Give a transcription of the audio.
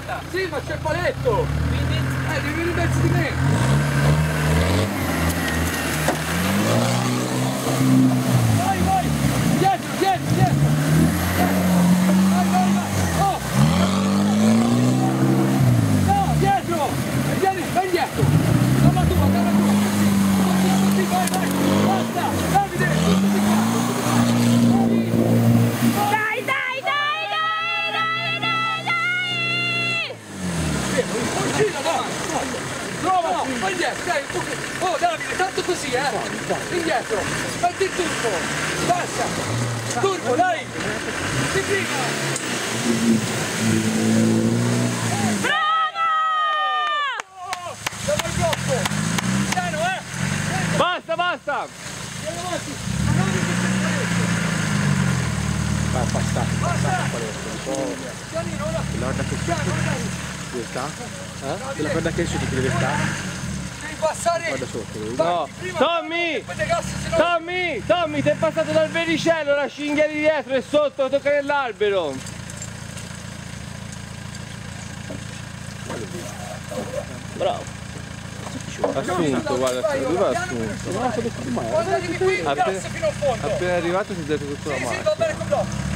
Aspetta! Sì, ma c'è il paletto! Quindi? Devi venire verso di me! Vai, vai! Dietro, dietro, dietro! Vai, vai, vai! Oh! No, dietro! Vieni, vai indietro! Dalla tua, dalla tua! Così, vai, vai! Basta! Davide! Tutti qua! Dai, dai, dai, dai, dai, dai, dai! Gira, dai! Prova, no, vai indietro, dai, un pochino. Oh Davide, tanto così, indietro, metti il turbo, basta, turbo, dai, si prima. Bravo! Siamo il blocco, piano, Basta, basta! andiamo avanti, ma non mi Vai, passate, basta, pianino, ora, guarda che piano, dai, dove sta? Quella guarda che sotto dove sta? devi passare, Guarda sotto, dove vai, prima, Tommy! poi te gas, se no... Tommy, ti è passato dal vericello, la cinghia di dietro e sotto, tocca nell'albero! Bravo! Assunto, guarda, dove va assunto? No, sto detto mai. Quando arrivi qui, gas fino al fondo. Appena arrivato si è detto tutto la Sì, mano. va bene con blocco.